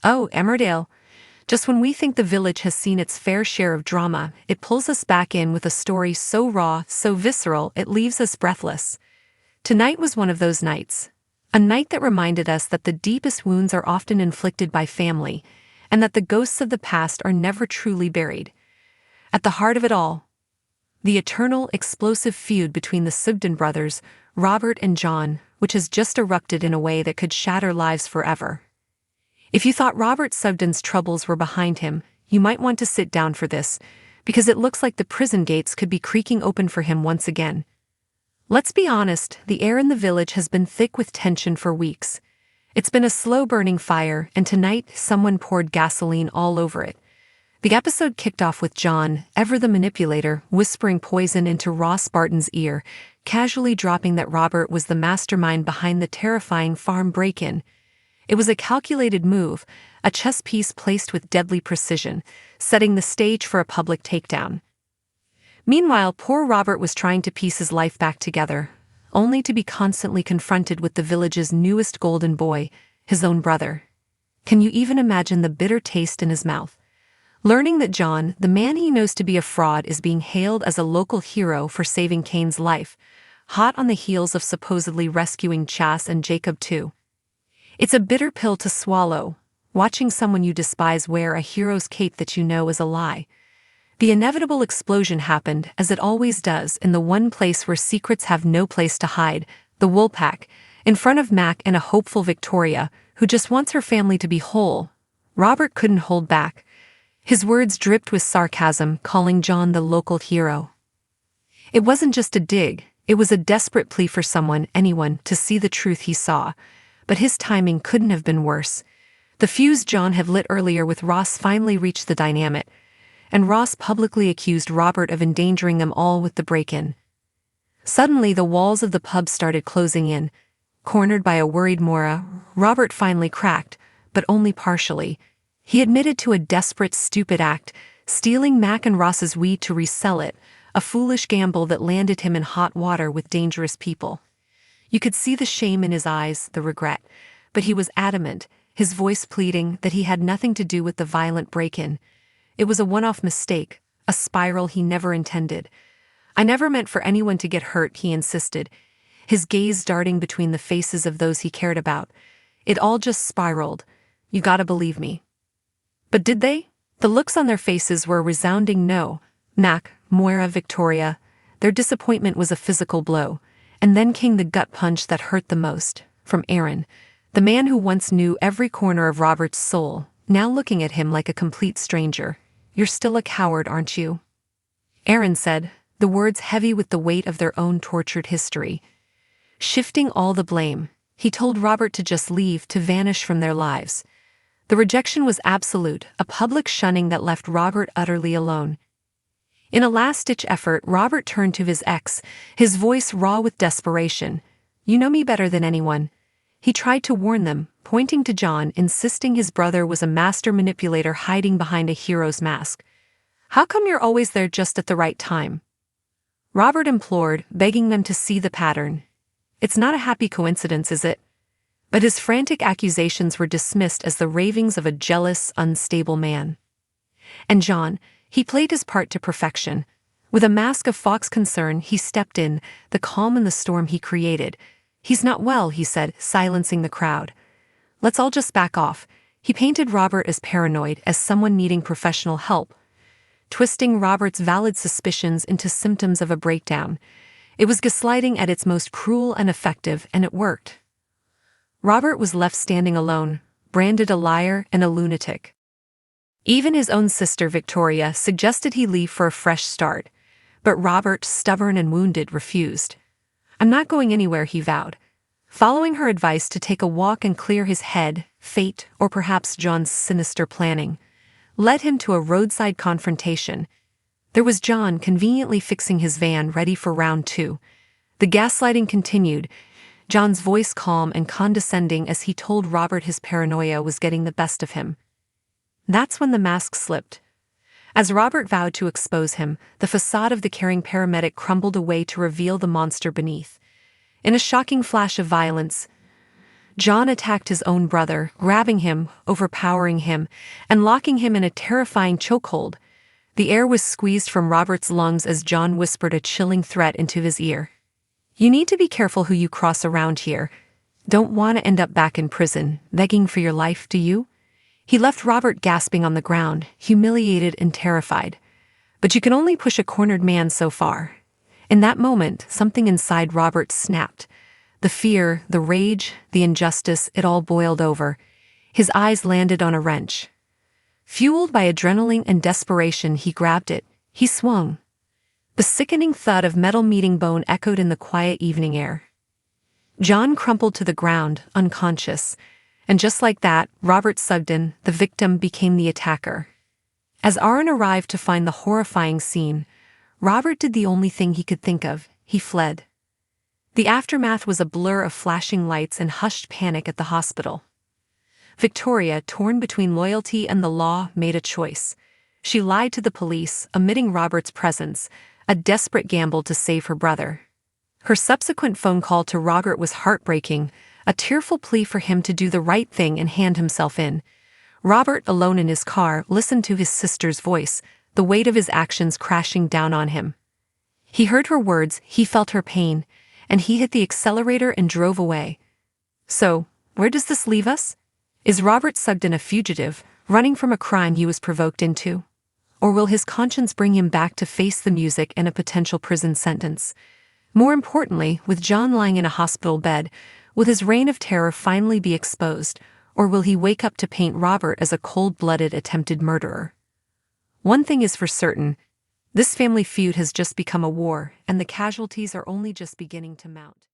Oh, Emmerdale. Just when we think the village has seen its fair share of drama, it pulls us back in with a story so raw, so visceral, it leaves us breathless. Tonight was one of those nights. A night that reminded us that the deepest wounds are often inflicted by family, and that the ghosts of the past are never truly buried. At the heart of it all, the eternal, explosive feud between the Sugden brothers, Robert and John, which has just erupted in a way that could shatter lives forever. If you thought Robert Sugden's troubles were behind him, you might want to sit down for this, because it looks like the prison gates could be creaking open for him once again. Let's be honest, the air in the village has been thick with tension for weeks. It's been a slow-burning fire, and tonight someone poured gasoline all over it. The episode kicked off with John, ever the manipulator, whispering poison into Ross Barton's ear, casually dropping that Robert was the mastermind behind the terrifying farm break-in. It was a calculated move, a chess piece placed with deadly precision, setting the stage for a public takedown. Meanwhile, poor Robert was trying to piece his life back together, only to be constantly confronted with the village's newest golden boy, his own brother. Can you even imagine the bitter taste in his mouth? Learning that John, the man he knows to be a fraud, is being hailed as a local hero for saving Cain's life, hot on the heels of supposedly rescuing Chas and Jacob too. It's a bitter pill to swallow, watching someone you despise wear a hero's cape that you know is a lie. The inevitable explosion happened, as it always does, in the one place where secrets have no place to hide, the Woolpack, in front of Mac and a hopeful Victoria, who just wants her family to be whole. Robert couldn't hold back. His words dripped with sarcasm, calling John the local hero. It wasn't just a dig, it was a desperate plea for anyone, to see the truth he saw. But his timing couldn't have been worse. The fuse John had lit earlier with Ross finally reached the dynamite, and Ross publicly accused Robert of endangering them all with the break-in. Suddenly the walls of the pub started closing in. Cornered by a worried Maura, Robert finally cracked, but only partially. He admitted to a desperate, stupid act, stealing Mac and Ross's weed to resell it, a foolish gamble that landed him in hot water with dangerous people. You could see the shame in his eyes, the regret, but he was adamant, his voice pleading that he had nothing to do with the violent break-in. It was a one-off mistake, a spiral he never intended. I never meant for anyone to get hurt, he insisted, his gaze darting between the faces of those he cared about. It all just spiraled. You gotta believe me. But did they? The looks on their faces were a resounding no. Mac, Moira, Victoria. Their disappointment was a physical blow. And then came the gut punch that hurt the most, from Aaron, the man who once knew every corner of Robert's soul, now looking at him like a complete stranger. You're still a coward, aren't you? Aaron said, the words heavy with the weight of their own tortured history. Shifting all the blame, he told Robert to just leave, to vanish from their lives. The rejection was absolute, a public shunning that left Robert utterly alone. In a last-ditch effort, Robert turned to his ex, his voice raw with desperation. You know me better than anyone. He tried to warn them, pointing to John, insisting his brother was a master manipulator hiding behind a hero's mask. How come you're always there just at the right time? Robert implored, begging them to see the pattern. It's not a happy coincidence, is it? But his frantic accusations were dismissed as the ravings of a jealous, unstable man. And John, he played his part to perfection. With a mask of fox concern, he stepped in, the calm in the storm he created. He's not well, he said, silencing the crowd. Let's all just back off. He painted Robert as paranoid, as someone needing professional help, twisting Robert's valid suspicions into symptoms of a breakdown. It was gaslighting at its most cruel and effective, and it worked. Robert was left standing alone, branded a liar and a lunatic. Even his own sister Victoria suggested he leave for a fresh start, but Robert, stubborn and wounded, refused. I'm not going anywhere, he vowed. Following her advice to take a walk and clear his head, fate, or perhaps John's sinister planning, led him to a roadside confrontation. There was John conveniently fixing his van ready for round two. The gaslighting continued, John's voice calm and condescending as he told Robert his paranoia was getting the best of him. That's when the mask slipped. As Robert vowed to expose him, the facade of the caring paramedic crumbled away to reveal the monster beneath. In a shocking flash of violence, John attacked his own brother, grabbing him, overpowering him, and locking him in a terrifying chokehold. The air was squeezed from Robert's lungs as John whispered a chilling threat into his ear. "You need to be careful who you cross around here. Don't want to end up back in prison, begging for your life, do you?" He left Robert gasping on the ground, humiliated and terrified. But you can only push a cornered man so far. In that moment, something inside Robert snapped. The fear, the rage, the injustice, it all boiled over. His eyes landed on a wrench. Fueled by adrenaline and desperation, he grabbed it. He swung. The sickening thud of metal meeting bone echoed in the quiet evening air. John crumpled to the ground, unconscious. And just like that, Robert Sugden, the victim, became the attacker. As Aaron arrived to find the horrifying scene, Robert did the only thing he could think of. He fled. The aftermath was a blur of flashing lights and hushed panic at the hospital. Victoria, torn between loyalty and the law, made a choice. She lied to the police, omitting Robert's presence, a desperate gamble to save her brother. Her subsequent phone call to Robert was heartbreaking, a tearful plea for him to do the right thing and hand himself in. Robert, alone in his car, listened to his sister's voice, the weight of his actions crashing down on him. He heard her words, he felt her pain, and he hit the accelerator and drove away. So, where does this leave us? Is Robert Sugden a fugitive, running from a crime he was provoked into? Or will his conscience bring him back to face the music and a potential prison sentence? More importantly, with John lying in a hospital bed, will his reign of terror finally be exposed, or will he wake up to paint Robert as a cold-blooded attempted murderer? One thing is for certain, this family feud has just become a war, and the casualties are only just beginning to mount.